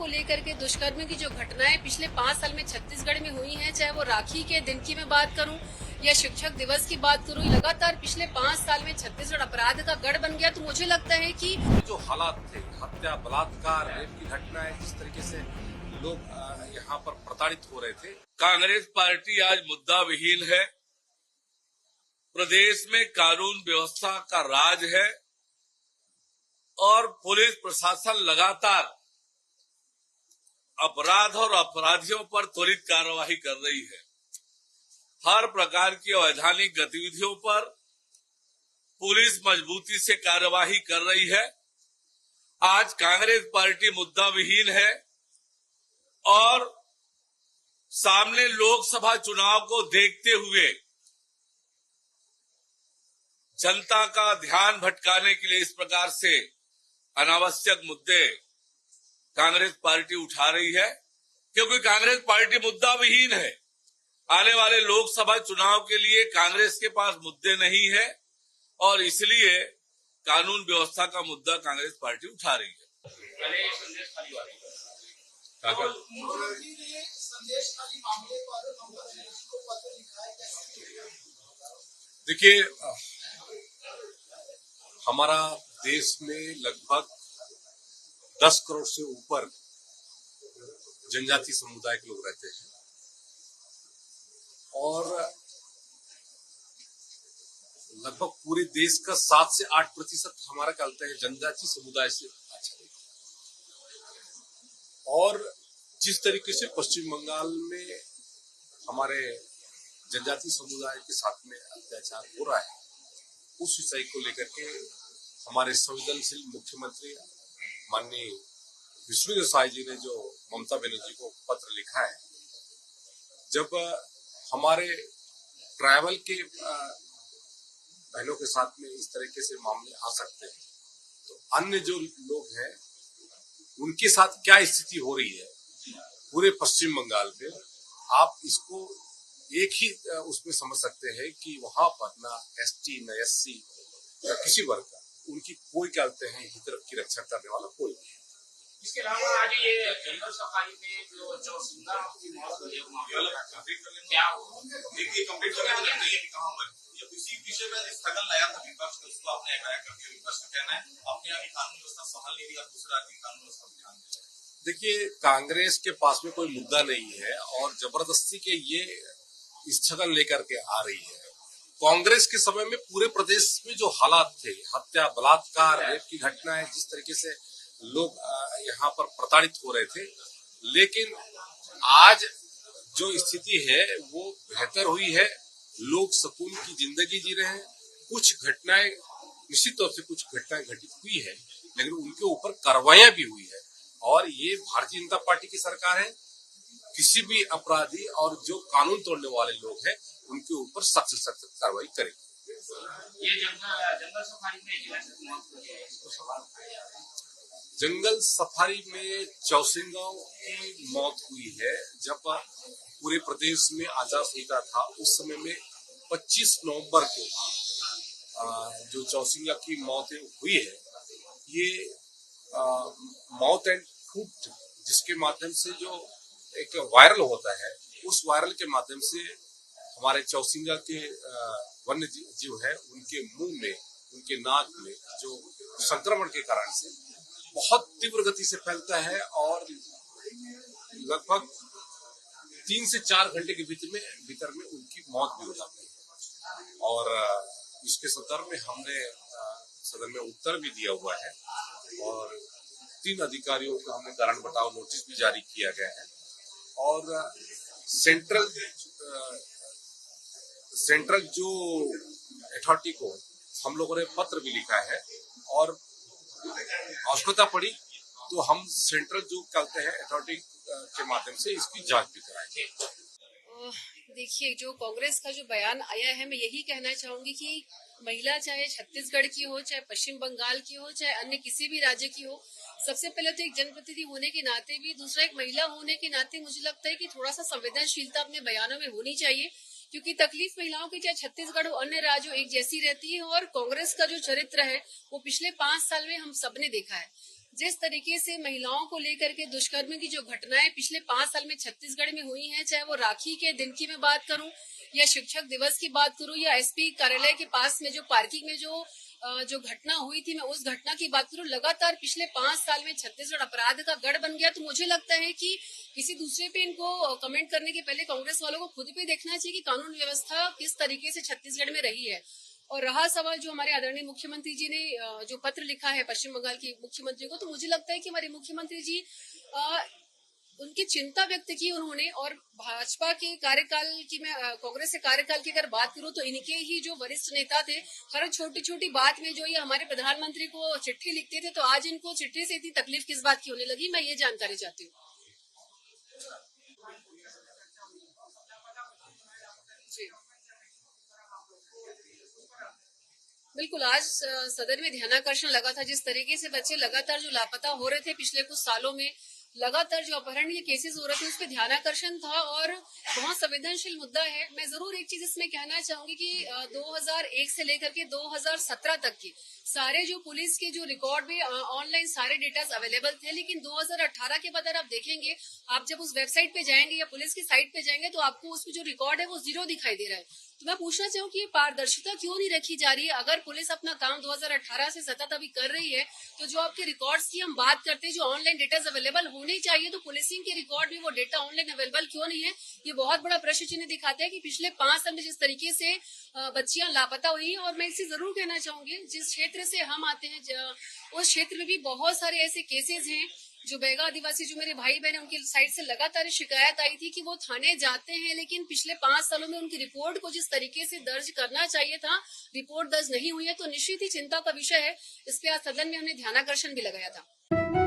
को लेकर के दुष्कर्म की जो घटनाएं पिछले 5 साल में छत्तीसगढ़ में हुई हैं, चाहे वो राखी के दिन की मैं बात करूं या शिक्षक दिवस की बात करूं, लगातार पिछले 5 साल में छत्तीसगढ़ अपराध का गढ़ बन गया। तो मुझे लगता है कि जो हालात थे, हत्या, बलात्कार, रेप की घटनाएं, जिस तरीके से लोग यहाँ पर प्रताड़ित हो रहे थे। कांग्रेस पार्टी आज मुद्दा विहीन है। प्रदेश में कानून व्यवस्था का राज है और पुलिस प्रशासन लगातार अपराध और अपराधियों पर त्वरित कार्यवाही कर रही है। हर प्रकार की अवैधानिक गतिविधियों पर पुलिस मजबूती से कार्यवाही कर रही है। आज कांग्रेस पार्टी मुद्दा विहीन है और सामने लोकसभा चुनाव को देखते हुए जनता का ध्यान भटकाने के लिए इस प्रकार से अनावश्यक मुद्दे कांग्रेस पार्टी उठा रही है, क्योंकि कांग्रेस पार्टी मुद्दा विहीन है। आने वाले लोकसभा चुनाव के लिए कांग्रेस के पास मुद्दे नहीं है और इसलिए कानून व्यवस्था का मुद्दा कांग्रेस पार्टी उठा रही है। देखिए, हमारा देश में लगभग 10 करोड़ से ऊपर जनजाति समुदाय के लोग रहते हैं और लगभग पूरे देश का 7 से 8% हमारा कहते हैं जनजाति समुदाय से अच्छा है। और जिस तरीके से पश्चिम बंगाल में हमारे जनजाति समुदाय के साथ में अत्याचार हो रहा है, उस विषय को लेकर के हमारे संवेदनशील मुख्यमंत्री माननीय विष्णुदेव साय जी ने जो ममता बनर्जी को पत्र लिखा है, जब हमारे ट्राइबल के बहनों के साथ में इस तरीके से मामले आ सकते हैं, तो अन्य जो लोग हैं उनके साथ क्या स्थिति हो रही है पूरे पश्चिम बंगाल में, आप इसको एक ही उसमें समझ सकते हैं कि वहां पर ना एसटी न एससी या किसी वर्ग का उनकी कोई कहते हैं हित की रक्षा करने वाला कोई नहीं। इसके अलावा आज ये जंगल सफारी में जो चौसिंगा की मौत हुई है, क्या देखिए कंप्लीट करने तो नहीं है कि कहां हुआ है। इसी विषय में स्थगन लाया था विपक्ष ने, उसको आपने हटाया करके विपक्ष का कहना है अपने यहाँ की कानून व्यवस्था संभाल नहीं रही और दूसरा की कानून व्यवस्था पर ध्यान दे। देखिए, कांग्रेस के पास में कोई मुद्दा नहीं है और जबरदस्ती के ये स्थगन लेकर के आ रही है। कांग्रेस के समय में पूरे प्रदेश में जो हालात थे, हत्या, बलात्कार, रेप की घटनाएं, जिस तरीके से लोग यहाँ पर प्रताड़ित हो रहे थे, लेकिन आज जो स्थिति है वो बेहतर हुई है। लोग सुकून की जिंदगी जी रहे हैं। कुछ घटनाएं निश्चित तौर से कुछ घटनाएं घटित हुई है, लेकिन उनके ऊपर कार्रवाइयां भी हुई है और ये भारतीय जनता पार्टी की सरकार है। किसी भी अपराधी और जो कानून तोड़ने वाले लोग हैं उनके ऊपर सख्त से सख्त कार्रवाई करेगी। ये जंगल सफारी में मौत हुई है, इसको सवाल उठाया जा रहा है। जंगल सफारी में चौसिंगा की मौत हुई है। जब पूरे प्रदेश में आचार संहिता था, उस समय में 25 नवंबर को जो चौसिंगा की मौत हुई है, ये माउथ एंड फूट जिसके माध्यम से जो एक वायरल होता है, उस वायरल के माध्यम से हमारे चौसिंगा के वन्य जीव है, उनके मुंह में, उनके नाक में जो संक्रमण के कारण से बहुत तीव्र गति से फैलता है और लगभग 3 से 4 घंटे के भीतर में उनकी मौत भी हो जाती है। और इसके संदर्भ में हमने सदन में उत्तर भी दिया हुआ है और 3 अधिकारियों को हमने कारण बताओ नोटिस भी जारी किया गया है और सेंट्रल जो अथॉरिटी को हम लोगों ने पत्र भी लिखा है और आवश्यकता पड़ी तो हम सेंट्रल जो कहते हैं अथॉरिटी के माध्यम से इसकी जांच भी कराएंगे। देखिए, जो कांग्रेस का जो बयान आया है, मैं यही कहना चाहूंगी कि महिला चाहे छत्तीसगढ़ की हो, चाहे पश्चिम बंगाल की हो, चाहे अन्य किसी भी राज्य की हो, सबसे पहले तो एक जनप्रतिनिधि होने के नाते भी, दूसरा एक महिला होने के नाते मुझे लगता है कि थोड़ा सा संवेदनशीलता अपने बयानों में होनी चाहिए, क्योंकि तकलीफ महिलाओं की चाहे छत्तीसगढ़ हो अन्य राज्य एक जैसी रहती है। और कांग्रेस का जो चरित्र है वो पिछले 5 साल में हम सबने देखा है। जिस तरीके से महिलाओं को लेकर के दुष्कर्म की जो घटनाएं पिछले 5 साल में छत्तीसगढ़ में हुई हैं, चाहे वो राखी के दिन की मैं बात करूं या शिक्षक दिवस की बात करूं या एसपी कार्यालय के पास में जो पार्किंग में जो घटना हुई थी, मैं उस घटना की बात करूं, लगातार पिछले 5 साल में छत्तीसगढ़ अपराध का गढ़ बन गया। तो मुझे लगता है कि किसी दूसरे पे इनको कमेंट करने के पहले कांग्रेस वालों को खुद पे देखना चाहिए कि कानून व्यवस्था किस तरीके से छत्तीसगढ़ में रही है। और रहा सवाल जो हमारे आदरणीय मुख्यमंत्री जी ने जो पत्र लिखा है पश्चिम बंगाल के मुख्यमंत्री को, तो मुझे लगता है कि हमारे मुख्यमंत्री जी उनकी चिंता व्यक्त की उन्होंने। और भाजपा के कार्यकाल की, मैं कांग्रेस के कार्यकाल की अगर बात करूं तो इनके ही जो वरिष्ठ नेता थे, हर छोटी छोटी बात में जो ये हमारे प्रधानमंत्री को चिट्ठी लिखते थे, तो आज इनको चिट्ठी से इतनी तकलीफ किस बात की होने लगी, मैं ये जानकारी चाहती हूँ। बिल्कुल, आज सदन में ध्यानाकर्षण लगा था जिस तरीके से बच्चे लगातार जो लापता हो रहे थे पिछले कुछ सालों में, लगातार जो अपहरण के केसेस हो रहे थे, उस पर ध्यानाकर्षण था और बहुत संवेदनशील मुद्दा है। मैं जरूर एक चीज इसमें कहना चाहूंगी कि 2001 से लेकर के 2017 तक की सारे जो पुलिस के जो रिकॉर्ड में ऑनलाइन सारे डेटास अवेलेबल थे, लेकिन 2018 के बाद अगर आप देखेंगे, आप जब उस वेबसाइट पे जाएंगे या पुलिस की साइट पे जाएंगे, तो आपको उसमें जो रिकॉर्ड है वो 0 दिखाई दे रहा है। तो मैं पूछना चाहूँ कि ये पारदर्शिता क्यों नहीं रखी जा रही है? अगर पुलिस अपना काम 2018 से सतत अभी कर रही है, तो जो आपके रिकॉर्ड्स की हम बात करते हैं, जो ऑनलाइन डेटा अवेलेबल होने चाहिए, तो पुलिसिंग के रिकॉर्ड में वो डेटा ऑनलाइन अवेलेबल क्यों नहीं है? ये बहुत बड़ा प्रश्न चिन्ह दिखाता है कि पिछले 5 साल में जिस तरीके से बच्चियां लापता हुई। और मैं इसे जरूर कहना चाहूंगी, जिस क्षेत्र से हम आते हैं उस क्षेत्र में भी बहुत सारे ऐसे केसेस हैं जो बैगा आदिवासी जो मेरे भाई बहन है, उनकी साइड से लगातार शिकायत आई थी कि वो थाने जाते हैं, लेकिन पिछले 5 सालों में उनकी रिपोर्ट को जिस तरीके से दर्ज करना चाहिए था, रिपोर्ट दर्ज नहीं हुई है। तो निश्चित ही चिंता का विषय है। इस पे आज सदन में हमने ध्यानाकर्षण भी लगाया था।